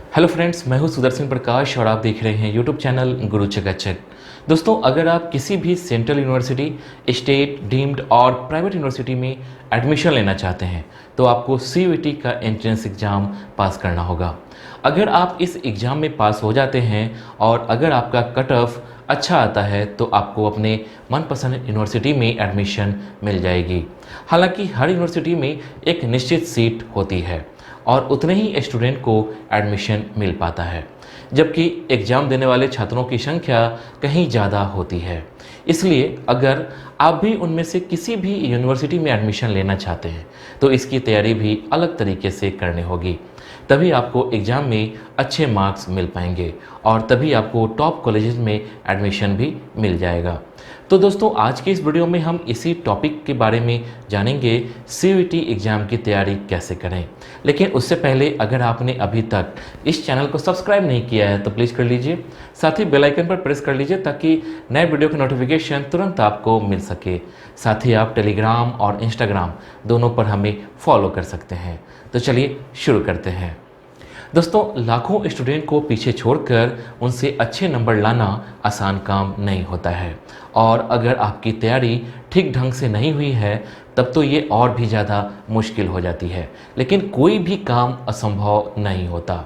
Hello friends, मैं हूं सुदर्शन प्रकाश और आप देख रहे हैं यूट्यूब चैनल गुरु चकाचक। दोस्तों, अगर आप किसी भी सेंट्रल यूनिवर्सिटी, स्टेट, डीम्ड और प्राइवेट यूनिवर्सिटी में एडमिशन लेना चाहते हैं तो आपको सीयूईटी का एंट्रेंस एग्ज़ाम पास करना होगा। अगर आप इस एग्ज़ाम में पास हो जाते हैं और अगर आपका कट ऑफ अच्छा आता है तो आपको अपने मनपसंद यूनिवर्सिटी में एडमिशन मिल जाएगी। हालांकि हर यूनिवर्सिटी में एक निश्चित सीट होती है और उतने ही स्टूडेंट को एडमिशन मिल पाता है, जबकि एग्ज़ाम देने वाले छात्रों की संख्या कहीं ज़्यादा होती है। इसलिए अगर आप भी उनमें से किसी भी यूनिवर्सिटी में एडमिशन लेना चाहते हैं तो इसकी तैयारी भी अलग तरीके से करनी होगी। तभी आपको एग्ज़ाम में अच्छे मार्क्स मिल पाएंगे और तभी आपको टॉप कॉलेजेस में एडमिशन भी मिल जाएगा। तो दोस्तों, आज की इस वीडियो में हम इसी टॉपिक के बारे में जानेंगे, सीयूईटी एग्ज़ाम की तैयारी कैसे करें। लेकिन उससे पहले अगर आपने अभी तक इस चैनल को सब्सक्राइब नहीं किया है तो प्लीज़ कर लीजिए, साथ ही बेल आइकन पर प्रेस कर लीजिए ताकि नए वीडियो की नोटिफिकेशन तुरंत आपको मिल सके। साथ ही आप टेलीग्राम और इंस्टाग्राम दोनों पर हमें फॉलो कर सकते हैं। तो चलिए शुरू करते हैं। दोस्तों, लाखों स्टूडेंट को पीछे छोड़कर उनसे अच्छे नंबर लाना आसान काम नहीं होता है और अगर आपकी तैयारी ठीक ढंग से नहीं हुई है तब तो ये और भी ज़्यादा मुश्किल हो जाती है। लेकिन कोई भी काम असंभव नहीं होता।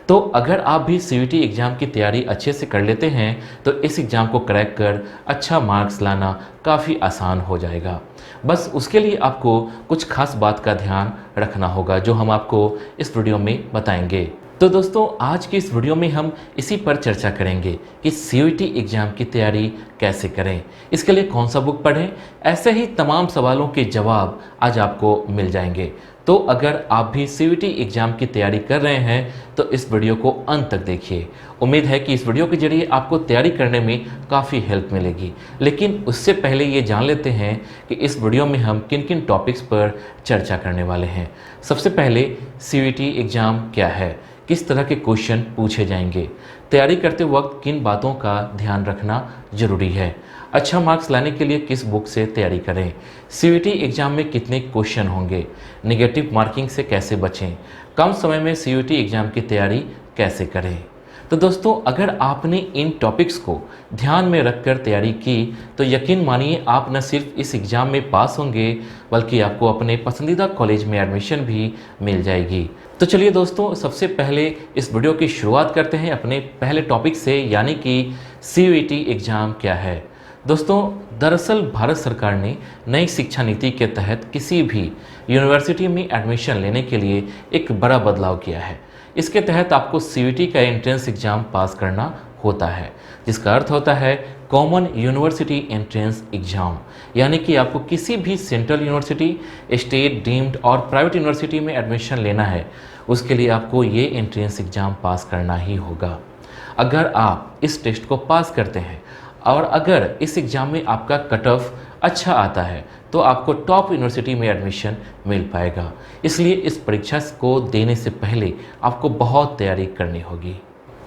तो अगर आप भी सीयूईटी एग्ज़ाम की तैयारी अच्छे से कर लेते हैं तो इस एग्ज़ाम को क्रैक कर अच्छा मार्क्स लाना काफ़ी आसान हो जाएगा। बस उसके लिए आपको कुछ खास बात का ध्यान रखना होगा जो हम आपको इस वीडियो में बताएंगे। तो दोस्तों, आज की इस वीडियो में हम इसी पर चर्चा करेंगे कि सीयूईटी एग्ज़ाम की तैयारी कैसे करें, इसके लिए कौन सा बुक पढ़ें। ऐसे ही तमाम सवालों के जवाब आज आपको मिल जाएंगे। तो अगर आप भी सीयूईटी एग्ज़ाम की तैयारी कर रहे हैं तो इस वीडियो को अंत तक देखिए। उम्मीद है कि इस वीडियो के जरिए आपको तैयारी करने में काफ़ी हेल्प मिलेगी। लेकिन उससे पहले ये जान लेते हैं कि इस वीडियो में हम किन किन टॉपिक्स पर चर्चा करने वाले हैं। सबसे पहले, सीयूईटी एग्ज़ाम क्या है, किस तरह के क्वेश्चन पूछे जाएंगे, तैयारी करते वक्त किन बातों का ध्यान रखना जरूरी है, अच्छा मार्क्स लाने के लिए किस बुक से तैयारी करें, सीयूईटी एग्ज़ाम में कितने क्वेश्चन होंगे, नेगेटिव मार्किंग से कैसे बचें, कम समय में सीयूईटी एग्ज़ाम की तैयारी कैसे करें। तो दोस्तों, अगर आपने इन टॉपिक्स को ध्यान में रखकर तैयारी की तो यकीन मानिए आप न सिर्फ इस एग्ज़ाम में पास होंगे बल्कि आपको अपने पसंदीदा कॉलेज में एडमिशन भी मिल जाएगी। तो चलिए दोस्तों, सबसे पहले इस वीडियो की शुरुआत करते हैं अपने पहले टॉपिक से, यानी कि सीयूईटी एग्ज़ाम क्या है। दोस्तों, दरअसल भारत सरकार ने नई शिक्षा नीति के तहत किसी भी यूनिवर्सिटी में एडमिशन लेने के लिए एक बड़ा बदलाव किया है। इसके तहत आपको सीयूईटी का एंट्रेंस एग्ज़ाम पास करना होता है, जिसका अर्थ होता है कॉमन यूनिवर्सिटी एंट्रेंस एग्ज़ाम। यानी कि आपको किसी भी सेंट्रल यूनिवर्सिटी, स्टेट, डीम्ड और प्राइवेट यूनिवर्सिटी में एडमिशन लेना है, उसके लिए आपको ये एंट्रेंस एग्ज़ाम पास करना ही होगा। अगर आप इस टेस्ट को पास करते हैं और अगर इस एग्ज़ाम में आपका कट ऑफ अच्छा आता है तो आपको टॉप यूनिवर्सिटी में एडमिशन मिल पाएगा। इसलिए इस परीक्षा को देने से पहले आपको बहुत तैयारी करनी होगी।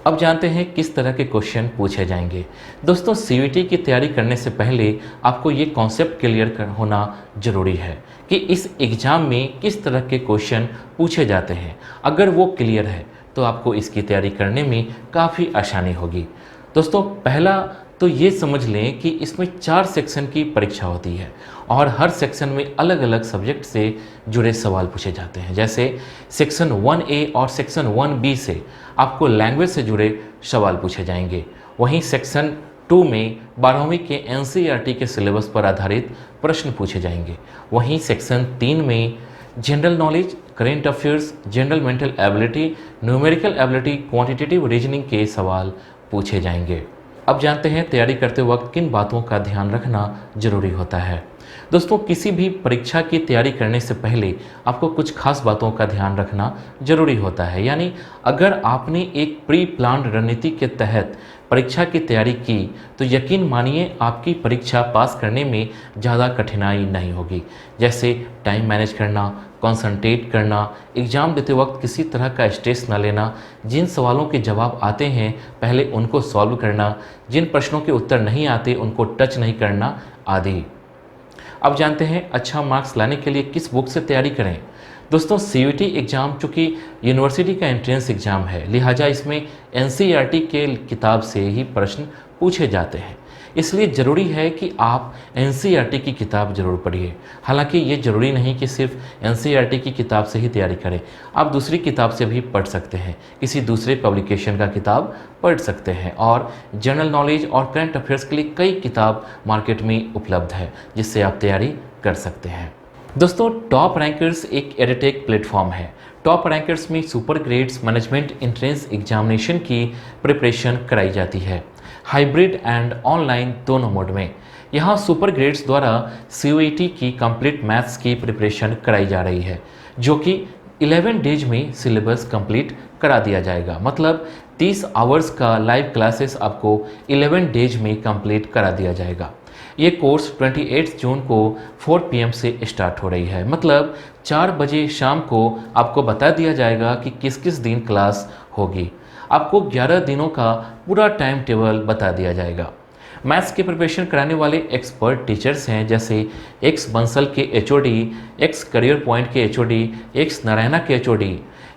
अब जानते हैं किस तरह के क्वेश्चन पूछे जाएंगे। दोस्तों, सीयूईटी की तैयारी करने से पहले आपको ये कॉन्सेप्ट क्लियर होना ज़रूरी है कि इस एग्ज़ाम में किस तरह के क्वेश्चन पूछे जाते हैं। अगर वो क्लियर है तो आपको इसकी तैयारी करने में काफ़ी आसानी होगी। दोस्तों, पहला तो ये समझ लें कि इसमें 4 सेक्शन की परीक्षा होती है और हर सेक्शन में अलग अलग सब्जेक्ट से जुड़े सवाल पूछे जाते हैं। जैसे सेक्शन 1A और सेक्शन 1B से आपको लैंग्वेज से जुड़े सवाल पूछे जाएंगे। वहीं सेक्शन 2 में 12वीं के NCERT के सिलेबस पर आधारित प्रश्न पूछे जाएंगे। वहीं सेक्शन 3 में general knowledge, current affairs, general mental ability, numerical ability, quantitative reasoning के सवाल पूछे जाएंगे। अब जानते हैं तैयारी करते वक्त किन बातों का ध्यान रखना जरूरी होता है। दोस्तों, किसी भी परीक्षा की तैयारी करने से पहले आपको कुछ खास बातों का ध्यान रखना जरूरी होता है। यानी अगर आपने एक प्री प्लान्ड रणनीति के तहत परीक्षा की तैयारी की तो यकीन मानिए आपकी परीक्षा पास करने में ज़्यादा कठिनाई नहीं होगी। जैसे टाइम मैनेज करना, कंसंट्रेट करना, एग्ज़ाम देते वक्त किसी तरह का स्ट्रेस न लेना, जिन सवालों के जवाब आते हैं पहले उनको सॉल्व करना, जिन प्रश्नों के उत्तर नहीं आते उनको टच नहीं करना आदि। अब जानते हैं अच्छा मार्क्स लाने के लिए किस बुक से तैयारी करें। दोस्तों सीयूईटी एग्ज़ाम चूँकि यूनिवर्सिटी का एंट्रेंस एग्ज़ाम है, लिहाजा इसमें एनसीईआरटी के किताब से ही प्रश्न पूछे जाते हैं। इसलिए ज़रूरी है कि आप एनसीईआरटी की किताब ज़रूर पढ़िए। हालांकि ये ज़रूरी नहीं कि सिर्फ एनसीईआरटी की किताब से ही तैयारी करें, आप दूसरी किताब से भी पढ़ सकते हैं, किसी दूसरे पब्लिकेशन का किताब पढ़ सकते हैं। और जनरल नॉलेज और करंट अफेयर्स के लिए कई किताब मार्केट में उपलब्ध है जिससे आप तैयारी कर सकते हैं। दोस्तों टॉप रैंकर्स एक एडटेक प्लेटफॉर्म है। टॉप रैंकर्स में super grades management entrance examination की प्रिपरेशन कराई जाती है, हाइब्रिड एंड ऑनलाइन दोनों मोड में। यहाँ सुपर ग्रेड्स द्वारा सीयूईटी की कंप्लीट मैथ्स की प्रिपरेशन कराई जा रही है, जो कि 11 डेज में सिलेबस कंप्लीट करा दिया जाएगा। मतलब 30 आवर्स का लाइव क्लासेस आपको 11 डेज में कंप्लीट करा दिया जाएगा। ये कोर्स 28 जून को 4 PM से स्टार्ट हो रही है। मतलब 4 बजे शाम को आपको बता दिया जाएगा कि किस किस दिन क्लास होगी। आपको 11 दिनों का पूरा टाइम टेबल बता दिया जाएगा। मैथ्स की प्रिपरेशन कराने वाले एक्सपर्ट टीचर्स हैं, जैसे एक्स बंसल के HOD, एक्स करियर पॉइंट के HOD, एक्स नारायणा के HOD।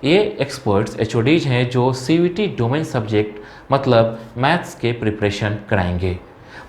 ये एक्सपर्ट्स HODs हैं जो CVT डोमेन सब्जेक्ट मतलब मैथ्स के प्रिपरेशन कराएंगे।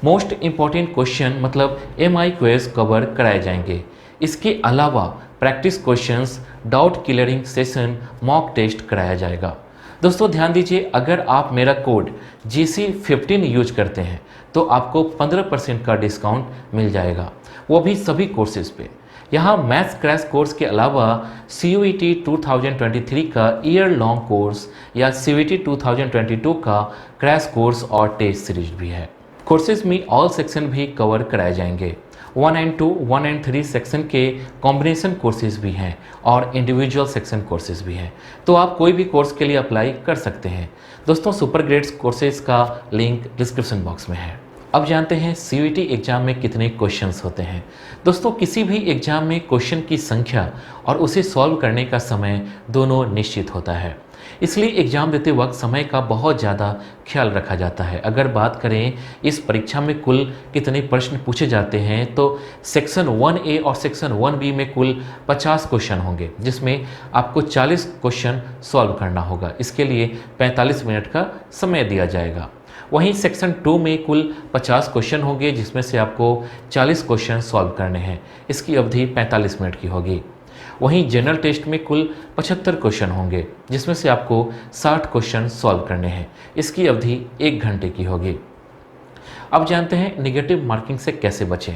मोस्ट इम्पॉर्टेंट क्वेश्चन मतलब MI क्वेज कवर कराए जाएंगे। इसके अलावा practice questions, doubt clearing session, mock test कराया जाएगा। दोस्तों ध्यान दीजिए, अगर आप मेरा कोड GC15 यूज करते हैं तो आपको 15% का डिस्काउंट मिल जाएगा, वो भी सभी कोर्सेज पे। यहाँ मैथ्स क्रैश कोर्स के अलावा CUET 2023 का ईयर लॉन्ग कोर्स या CVT 2022 का क्रैश कोर्स और टेस्ट सीरीज भी है। कोर्सेज में ऑल सेक्शन भी कवर कराए जाएंगे। 1 and 2, 1 and 3 सेक्शन के कॉम्बिनेशन कोर्सेज भी हैं और इंडिविजुअल सेक्शन कोर्सेज भी हैं, तो आप कोई भी कोर्स के लिए अप्लाई कर सकते हैं। दोस्तों सुपर ग्रेड्स कोर्सेज का लिंक डिस्क्रिप्शन बॉक्स में है। अब जानते हैं CUET एग्ज़ाम में कितने क्वेश्चंस होते हैं। दोस्तों किसी भी एग्ज़ाम में क्वेश्चन की संख्या और उसे सॉल्व करने का समय दोनों निश्चित होता है, इसलिए एग्ज़ाम देते वक्त समय का बहुत ज़्यादा ख्याल रखा जाता है। अगर बात करें इस परीक्षा में कुल कितने प्रश्न पूछे जाते हैं, तो सेक्शन 1A और सेक्शन 1B में कुल 50 क्वेश्चन होंगे, जिसमें आपको 40 क्वेश्चन सॉल्व करना होगा। इसके लिए 45 मिनट का समय दिया जाएगा। वहीं सेक्शन 2 में कुल 50 क्वेश्चन होंगे, जिसमें से आपको 40 क्वेश्चन सॉल्व करने हैं। इसकी अवधि 45 मिनट की होगी। वहीं जनरल टेस्ट में कुल 75 क्वेश्चन होंगे, जिसमें से आपको 60 क्वेश्चन सॉल्व करने हैं। इसकी अवधि 1 घंटे की होगी। अब जानते हैं नेगेटिव मार्किंग से कैसे बचें।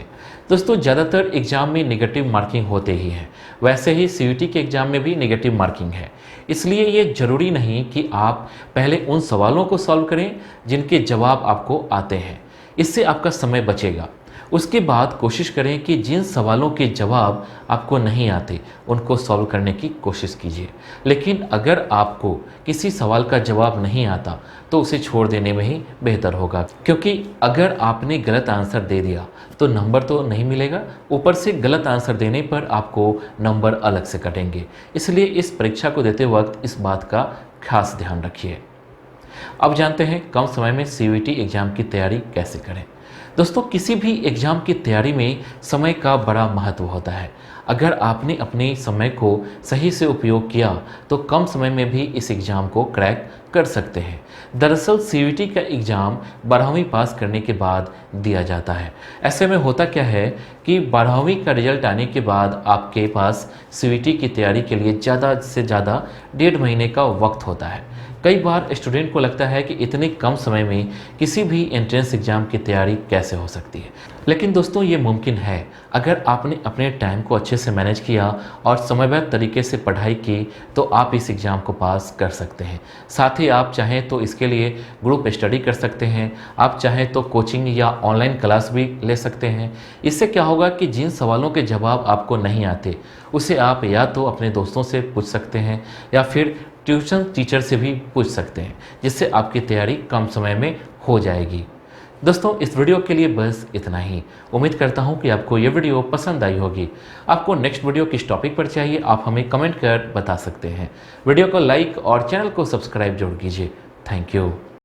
दोस्तों ज़्यादातर एग्ज़ाम में नेगेटिव मार्किंग होते ही हैं, वैसे ही CUET के एग्ज़ाम में भी नेगेटिव मार्किंग है। इसलिए ये ज़रूरी नहीं कि आप पहले उन सवालों को सॉल्व करें जिनके जवाब आपको आते हैं, इससे आपका समय बचेगा। उसके बाद कोशिश करें कि जिन सवालों के जवाब आपको नहीं आते उनको सॉल्व करने की कोशिश कीजिए। लेकिन अगर आपको किसी सवाल का जवाब नहीं आता तो उसे छोड़ देने में ही बेहतर होगा, क्योंकि अगर आपने गलत आंसर दे दिया तो नंबर तो नहीं मिलेगा, ऊपर से गलत आंसर देने पर आपको नंबर अलग से कटेंगे। इसलिए इस परीक्षा को देते वक्त इस बात का खास ध्यान रखिए। अब जानते हैं कम समय में CUET एग्ज़ाम की तैयारी कैसे करें। दोस्तों किसी भी एग्ज़ाम की तैयारी में समय का बड़ा महत्व होता है। अगर आपने अपने समय को सही से उपयोग किया तो कम समय में भी इस एग्ज़ाम को क्रैक कर सकते हैं। दरअसल CUET का एग्ज़ाम 12वीं पास करने के बाद दिया जाता है। ऐसे में होता क्या है कि 12वीं का रिजल्ट आने के बाद आपके पास CUET की तैयारी के लिए ज़्यादा से ज़्यादा 1.5 महीने का वक्त होता है। कई बार स्टूडेंट को लगता है कि इतने कम समय में किसी भी एंट्रेंस एग्ज़ाम की तैयारी कैसे हो सकती है, लेकिन दोस्तों ये मुमकिन है अगर आपने अपने टाइम को अच्छे से मैनेज किया और समयबद्ध तरीके से पढ़ाई की तो आप इस एग्ज़ाम को पास कर सकते हैं। साथ ही आप चाहें तो इसके लिए ग्रुप स्टडी कर सकते हैं, आप चाहें तो कोचिंग या ऑनलाइन क्लास भी ले सकते हैं। इससे क्या होगा कि जिन सवालों के जवाब आपको नहीं आते उसे आप या तो अपने दोस्तों से पूछ सकते हैं या फिर ट्यूशन टीचर से भी पूछ सकते हैं, जिससे आपकी तैयारी कम समय में हो जाएगी। दोस्तों इस वीडियो के लिए बस इतना ही। उम्मीद करता हूँ कि आपको ये वीडियो पसंद आई होगी। आपको नेक्स्ट वीडियो किस टॉपिक पर चाहिए आप हमें कमेंट कर बता सकते हैं। वीडियो को लाइक और चैनल को सब्सक्राइब जरूर कीजिए। Thank you.